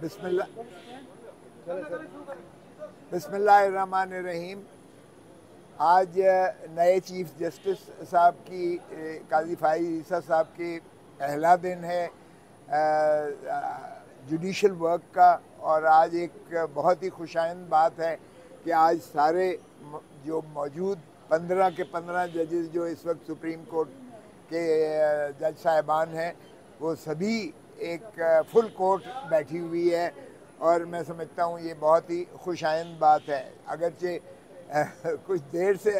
बिस्मिल्लाहिर्रहमानिर्रहीम। आज नए चीफ जस्टिस साहब की काजी फाइज ईसा साहब की पहला दिन है जुडिशल वर्क का, और आज एक बहुत ही खुशाइंद बात है कि आज सारे जो मौजूद 15 के 15 जजेस जो इस वक्त सुप्रीम कोर्ट के जज साहिबान हैं, वो सभी एक फुल कोर्ट बैठी हुई है, और मैं समझता हूँ ये बहुत ही खुशाइंद बात है। अगरचे कुछ देर से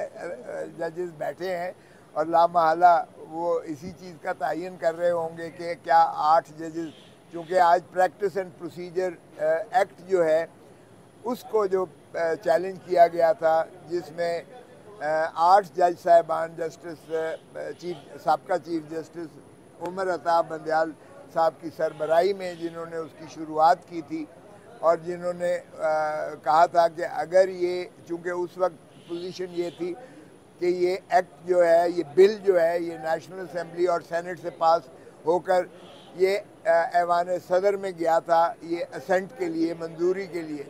जजेस बैठे हैं और लामहला वो इसी चीज़ का तयन कर रहे होंगे कि क्या 8 जजेस, क्योंकि आज प्रैक्टिस एंड प्रोसीजर एक्ट जो है उसको जो चैलेंज किया गया था, जिसमें 8 जज साहिबान जस्टिस साबका चीफ जस्टिस उमर अता बंदयाल साहब की सरबराही में जिन्होंने उसकी शुरुआत की थी, और जिन्होंने कहा था कि अगर ये, चूँकि उस वक्त पोजीशन ये थी कि ये एक्ट जो है, ये बिल जो है, ये नेशनल असेंबली और सेनेट से पास होकर ये ऐवान सदर में गया था, ये असेंट के लिए, मंजूरी के लिए।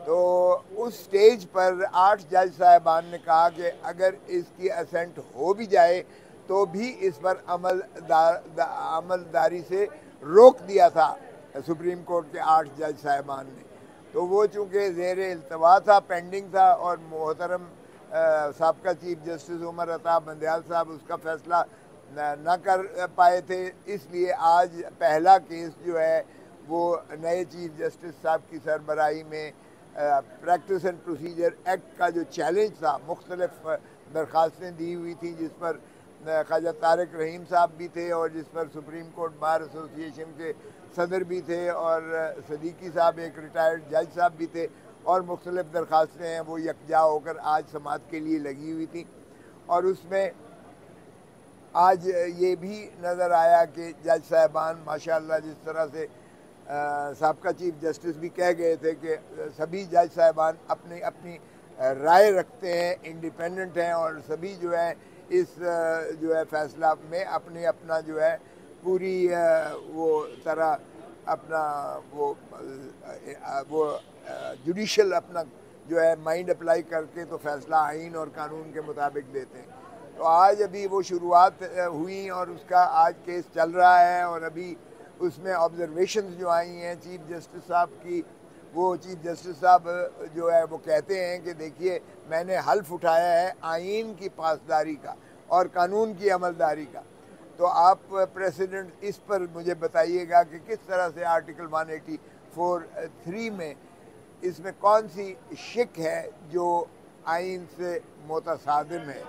तो उस स्टेज पर 8 जज साहिबान ने कहा कि अगर इसकी असेंट हो भी जाए तो भी इस पर अमलदारी से रोक दिया था सुप्रीम कोर्ट के 8 जज साहिबान ने। तो वो चूँकि ज़ेर इल्तवा था, पेंडिंग था, और मोहतरम साबका चीफ जस्टिस उमर अता बंदयाल साहब उसका फ़ैसला न कर पाए थे, इसलिए आज पहला केस जो है वो नए चीफ जस्टिस साहब की सरबराही में प्रैक्टिस एंड प्रोसीजर एक्ट का जो चैलेंज था, मुख्तलिफ दरख्वास्तें दी हुई थी, जिस पर ख्वाजा तारिक रहीम साहब भी थे, और जिस पर सुप्रीम कोर्ट बार एसोसिएशन के सदर भी थे, और सदीकी साहब एक रिटायर्ड जज साहब भी थे, और मुख्तलिफ दरख्वास्तें हैं वो यकजा होकर आज समाअत के लिए लगी हुई थी। और उसमें आज ये भी नज़र आया कि जज साहिबान माशाअल्लाह, जिस तरह से साबका चीफ जस्टिस भी कह गए थे कि सभी जज साहिबान अपनी अपनी राय रखते हैं, इंडिपेंडेंट हैं, और सभी जो है इस जो है फ़ैसला में अपनी अपना जो है पूरी वो तरह अपना वो जुडिशल अपना जो है माइंड अप्लाई करके तो फ़ैसला आइन और कानून के मुताबिक देते हैं। तो आज अभी वो शुरुआत हुई और उसका आज केस चल रहा है, और अभी उसमें ऑब्जर्वेशंस जो आई हैं चीफ जस्टिस साहब की, वो चीफ जस्टिस साहब जो है वो कहते हैं कि देखिए, मैंने हल्फ उठाया है आइन की पासदारी का और कानून की अमलदारी का। तो आप प्रेसिडेंट इस पर मुझे बताइएगा कि किस तरह से आर्टिकल 184(3) में इसमें कौन सी शिक है जो आइन से मुतसादिम है।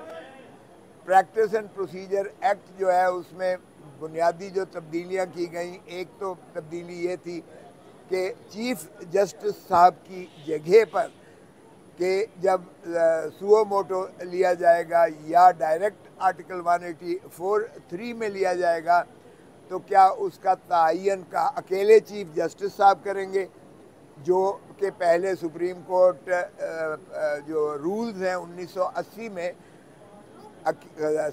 प्रैक्टिस एंड प्रोसीजर एक्ट जो है उसमें बुनियादी जो तब्दीलियाँ की गई, एक तो तब्दीली ये थी कि चीफ जस्टिस साहब की जगह पर कि जब सुओ मोटो लिया जाएगा या डायरेक्ट आर्टिकल 184(3) में लिया जाएगा, तो क्या उसका तयन का अकेले चीफ जस्टिस साहब करेंगे, जो कि पहले सुप्रीम कोर्ट जो रूल्स हैं 1980 में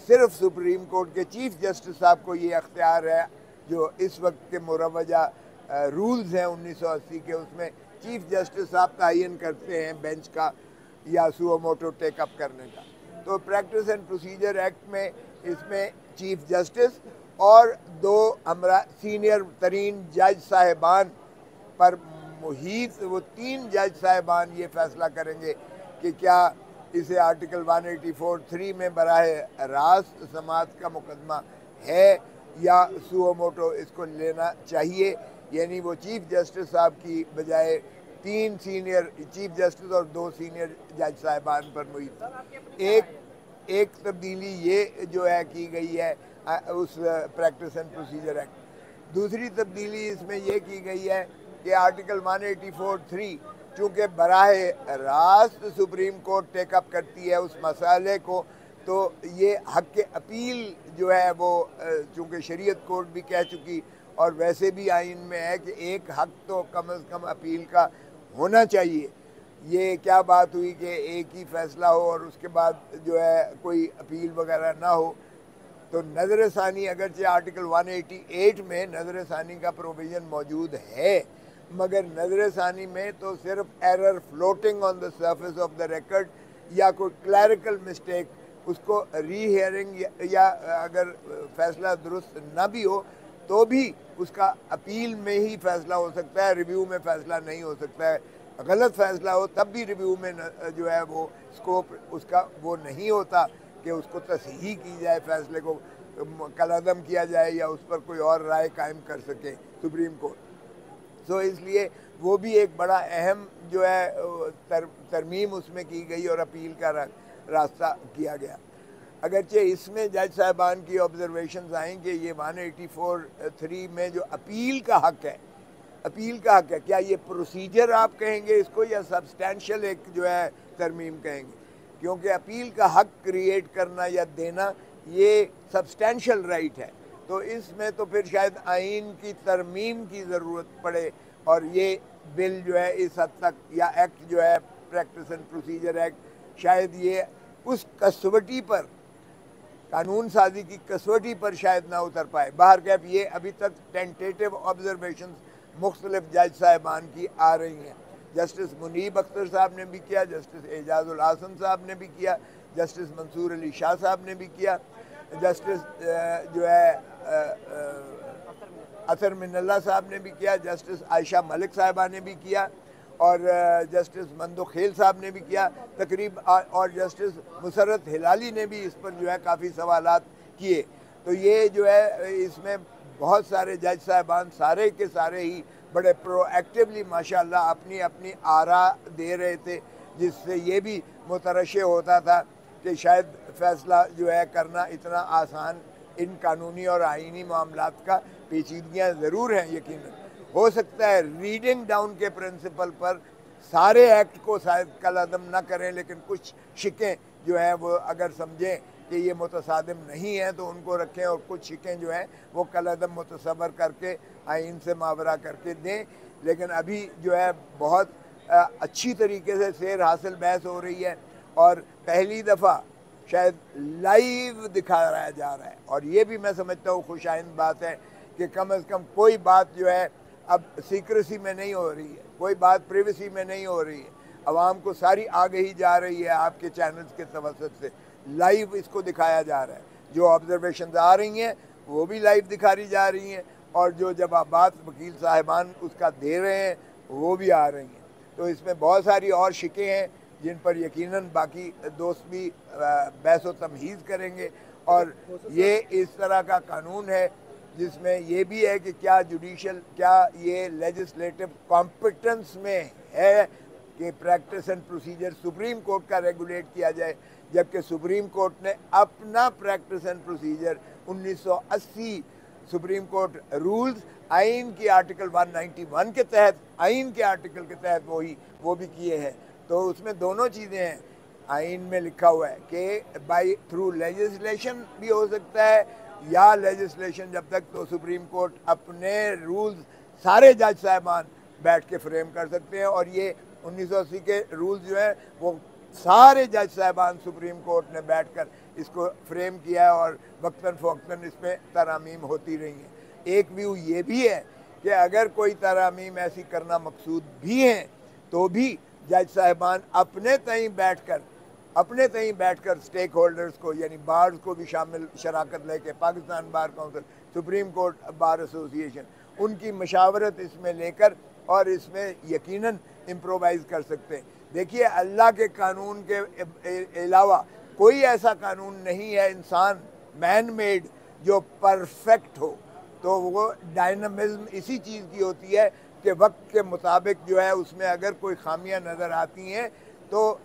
सिर्फ सुप्रीम कोर्ट के चीफ जस्टिस साहब को ये अख्तियार है, जो इस वक्त के मुरवजा रूल्स हैं 1980 के, उसमें चीफ जस्टिस साहब तयन करते हैं बेंच का या सुओ मोटो टेकअप करने का। तो प्रैक्टिस एंड प्रोसीजर एक्ट में इसमें चीफ जस्टिस और 2 हमरा सीनियर तरीन जज साहिबान पर मुहीत वो 3 जज साहिबान ये फैसला करेंगे कि क्या इसे आर्टिकल 184(3) में बराह रास्त समाअत का मुकदमा है या सुओ मोटो इसको लेना चाहिए। यानी वो चीफ जस्टिस साहब की बजाय 3 सीनियर चीफ जस्टिस और 2 सीनियर जज साहिबान पर मुहीत। एक तब्दीली ये जो है की गई है उस प्रैक्टिस एंड प्रोसीजर एक्ट। दूसरी तब्दीली इसमें यह की गई है कि आर्टिकल 184(3) चूँकि बराह रास्त सुप्रीम कोर्ट टेकअप करती है उस मसाले को, तो ये हक़ के अपील जो है वो चूँकि शरीयत कोर्ट भी कह चुकी, और वैसे भी आइन में है कि एक हक़ तो कम अज़ कम अपील का होना चाहिए। ये क्या बात हुई कि एक ही फ़ैसला हो और उसके बाद जो है कोई अपील वगैरह ना हो। तो नज़र षानी, अगरचे आर्टिकल 188 में नज़र षानी का प्रोविज़न मौजूद है, मगर नजर सानी में तो सिर्फ error floating on the surface of the record या कोई क्लैरिकल मिस्टेक, उसको री हियरिंग या अगर फैसला दुरुस्त ना भी हो तो भी उसका अपील में ही फैसला हो सकता है, रिव्यू में फैसला नहीं हो सकता है। गलत फैसला हो तब भी रिव्यू में जो है वो स्कोप उसका वो नहीं होता कि उसको तसहीह की जाए, फैसले को कलअदम किया जाए या उस पर कोई और राय कायम कर सके सुप्रीम कोर्ट। तो इसलिए वो भी एक बड़ा अहम जो है तरमीम उसमें की गई और अपील का रास्ता किया गया। अगरचे इसमें जज साहबान की ऑब्जर्वेशंस आएंगे, ये 184(3) में जो अपील का हक है, अपील का हक है, क्या ये प्रोसीजर आप कहेंगे इसको या सब्सटेंशियल एक जो है तरमीम कहेंगे? क्योंकि अपील का हक क्रिएट करना या देना ये सब्सटेंशियल राइट है, तो इसमें तो फिर शायद आइन की तरमीम की ज़रूरत पड़े और ये बिल जो है इस हद तक या एक्ट जो है प्रैक्टिस एंड प्रोसीजर एक्ट शायद ये उस कसवटी पर, कानून साजी की कसवटी पर शायद ना उतर पाए। बाहर कैप ये अभी तक टेंटेटिव ऑब्जर्वेशन मुख्तलिफ जज साहिबान की आ रही हैं। जस्टिस मुनीब अख्तर साहब ने भी किया, जस्टिस एजाजुल आसन साहब ने भी किया, जस्टिस मंसूर अली शाह साहब ने भी किया, जस्टिस जो है अतर मिनल्ला साहब ने भी किया, जस्टिस आयशा मलिक साहिबा ने भी किया और जस्टिस मंदो खेल साहब ने भी किया तकरीब, और जस्टिस मुसरत हिलाली ने भी इस पर जो है काफ़ी सवालात किए। तो ये जो है इसमें बहुत सारे जज साहिबान सारे के सारे ही बड़े प्रोएक्टिवली माशाल्लाह अपनी अपनी आरा दे रहे थे, जिससे ये भी मुतरशे होता था कि शायद फ़ैसला जो है करना इतना आसान इन कानूनी और आइनी मामलात का पेचीदगियाँ ज़रूर हैं, यकीनन हो सकता है रीडिंग डाउन के प्रिंसिपल पर सारे एक्ट को शायद कलअदम ना करें, लेकिन कुछ शिकें जो हैं वो अगर समझें कि ये मुतसादिम नहीं है तो उनको रखें, और कुछ शिकें जो हैं वो कलअदम मुतसबर करके आइन से मावरा करके दें। लेकिन अभी जो है बहुत अच्छी तरीके से सैर हासिल बहस हो रही है और पहली दफ़ा शायद लाइव दिखाया जा रहा है, और ये भी मैं समझता हूँ खुशाइंद बात है कि कम अज़ कम कोई बात जो है अब सीक्रेसी में नहीं हो रही है, कोई बात प्रिवेसी में नहीं हो रही है, आवाम को सारी आगही जा रही है आपके चैनल्स के तवसत से, लाइव इसको दिखाया जा रहा है। जो ऑब्जर्वेशन आ रही हैं वो भी लाइव दिखाई जा रही हैं, और जो जवाबात वकील साहिबान उसका दे रहे हैं वो भी आ रही हैं। तो इसमें बहुत सारी और शिकें हैं जिन पर यकीनन बाकी दोस्त भी बहस व तमहीज़ करेंगे, और ये इस तरह का कानून है जिसमें ये भी है कि क्या जुडिशल, क्या ये लेजिस्लेटिव कॉम्पिटेंस में है कि practice and procedure supreme court का रेगुलेट किया जाए, जबकि सुप्रीम कोर्ट ने अपना practice and procedure 1980 supreme court rules आइन की आर्टिकल 191 के तहत, आइन के आर्टिकल के तहत वो भी किए हैं। तो उसमें दोनों चीज़ें हैं, आइन में लिखा हुआ है कि बाई थ्रू लेजिस्लेशन भी हो सकता है या लेजिस्लेशन जब तक तो सुप्रीम कोर्ट अपने रूल्स सारे जज साहिबान बैठ के फ्रेम कर सकते हैं, और ये 1980 के रूल्स जो हैं वो सारे जज साहिबान सुप्रीम कोर्ट ने बैठकर इसको फ्रेम किया है और वक्तन फ़वक्तन इस पर तरामीम होती रही हैं। एक व्यू ये भी है कि अगर कोई तरामीम ऐसी करना मकसूद भी हैं तो भी जज साहिबान अपने तहीं बैठकर स्टेक होल्डर्स को यानी बार्स को भी शामिल शराकत लेके, Pakistan bar council, supreme court bar association, उनकी मशावरत इसमें लेकर और इसमें यकीनन इम्प्रोवाइज़ कर सकते हैं। देखिए अल्लाह के कानून के अलावा कोई ऐसा कानून नहीं है इंसान मैन मेड जो परफेक्ट हो, तो वो डायनामिज्म इसी चीज़ की होती है कि वक्त के मुताबिक जो है उसमें अगर कोई खामियां नज़र आती हैं तो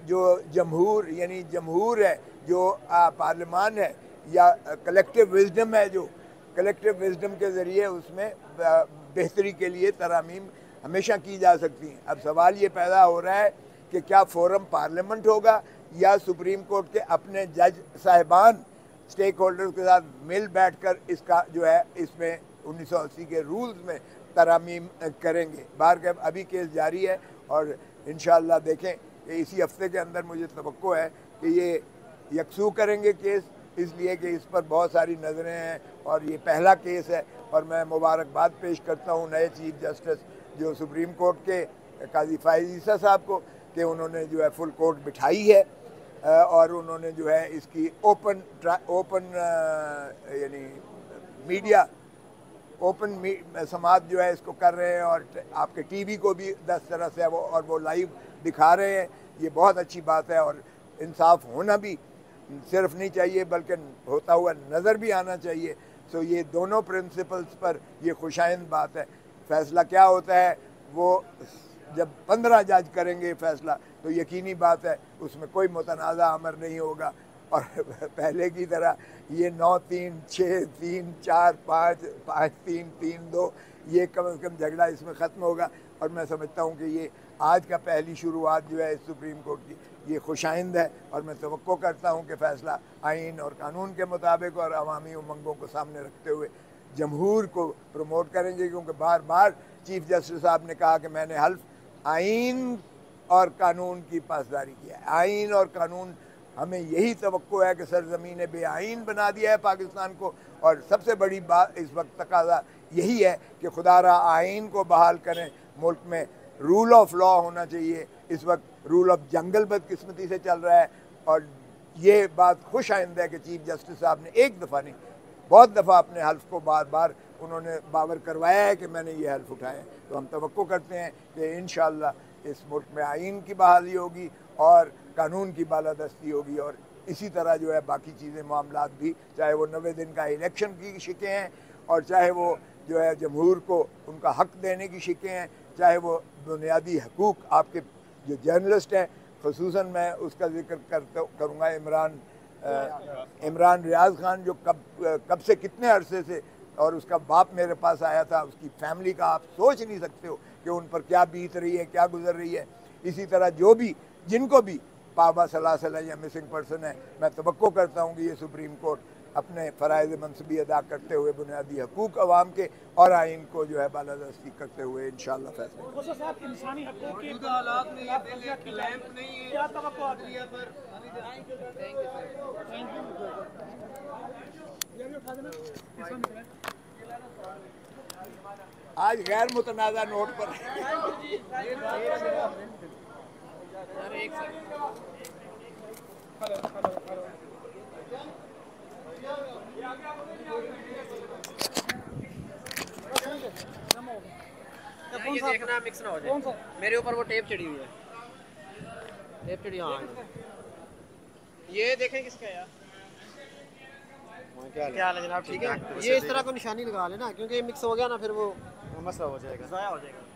जो जमहूर यानी जमहूर है, जो पार्लियामान है या कलेक्टिव विजडम है, जो कलेक्टिव विजडम के ज़रिए उसमें बेहतरी के लिए तरामीम हमेशा की जा सकती हैं। अब सवाल ये पैदा हो रहा है कि क्या फोरम पार्लियामेंट होगा या सुप्रीम कोर्ट के अपने जज साहिबान स्टेक होल्डर्स के साथ मिल बैठकर इसका जो है इसमें 1980 के रूल्स में तरामीम करेंगे। बार के अभी केस जारी है और इंशाअल्लाह देखें कि इसी हफ्ते के अंदर मुझे तवक्को है कि ये यकसू करेंगे केस, इसलिए कि इस पर बहुत सारी नज़रें हैं और ये पहला केस है। और मैं मुबारकबाद पेश करता हूँ नए चीफ जस्टिस जो सुप्रीम कोर्ट के काजी फाइज ईसा साहब को कि उन्होंने जो है फुल कोर्ट बिठाई है और उन्होंने जो है इसकी ओपन यानी मीडिया ओपन समाज जो है इसको कर रहे हैं और आपके टीवी को भी 10 तरह से वो लाइव दिखा रहे हैं। ये बहुत अच्छी बात है और इंसाफ होना भी सिर्फ नहीं चाहिए बल्कि होता हुआ नज़र भी आना चाहिए। सो ये दोनों प्रिंसिपल्स पर ये खुशाइंद बात है। फ़ैसला क्या होता है वो जब 15 जज करेंगे फ़ैसला तो यकीनी बात है उसमें कोई मुतनाज़ा अमर नहीं होगा और पहले की तरह ये 9-3, 6-3, 4-5, 5-3, 3-2 ये कम से कम झगड़ा इसमें ख़त्म होगा। और मैं समझता हूँ कि ये आज का पहली शुरुआत जो है इस सुप्रीम कोर्ट की ये खुशाइंद है और मैं तवक्को करता हूँ कि फ़ैसला आइन और कानून के मुताबिक और अवामी उमंगों को सामने रखते हुए जमहूर को प्रमोट करेंगे, क्योंकि बार बार चीफ जस्टिस साहब ने कहा कि मैंने हल्फ आइन और कानून की पासदारी किया है। आइन और कानून हमें यही तवक्को है कि सरज़मीन बेआइन बना दिया है पाकिस्तान को और सबसे बड़ी बात इस वक्त तकाजा यही है कि खुदारा आइन को बहाल करें। मुल्क में रूल ऑफ लॉ होना चाहिए। इस वक्त रूल ऑफ जंगल बदकिस्मती से चल रहा है और ये बात खुश आइंद है कि चीफ जस्टिस साहब ने एक दफ़ा नहीं बहुत दफ़ा अपने हल्फ को बार बार उन्होंने बावर करवाया है कि मैंने ये हल्फ उठाया है। तो हम तवक्को करते हैं कि इंशाअल्लाह इस मुल्क में आइन की बहाली होगी और कानून की बालादस्ती होगी और इसी तरह जो है बाकी चीज़ें मामलात भी, चाहे वो 90 दिन का इलेक्शन की शिकें हैं और चाहे वो जो है जमहूर को उनका हक देने की शिकें हैं, चाहे वो बुनियादी हकूक़ आपके जो जर्नलिस्ट हैं, ख़ुसूसन मैं उसका जिक्र करूँगा इमरान रियाज खान जो कब से कितने अरसे से और उसका बाप मेरे पास आया था, उसकी फैमिली का आप सोच नहीं सकते हो कि उन पर क्या बीत रही है, क्या गुजर रही है। इसी तरह जो भी जिनको भी पाबा सलासल या मिसिंग पर्सन है, मैं तवक्को करता हूँ कि ये सुप्रीम कोर्ट अपने फ़राइज़ मनसबी अदा करते हुए बुनियादी हकूक़ अवाम के और आइन को जो है बालादस्ती करते हुए इंशाअल्लाह फैसला। आज गैर मुतनाज़ा नोट पर ये देखना मिक्स ना हो जाए। मेरे ऊपर वो टेप चढ़ी हुई है, टेप चढ़ी। हाँ ये देखें किसका यार, क्या हाल है जनाब, ठीक है। ये इस तरह को निशानी लगा लेना क्योंकि मिक्स हो गया ना फिर वो मसला हो जाएगा, ज़ाया हो जाएगा।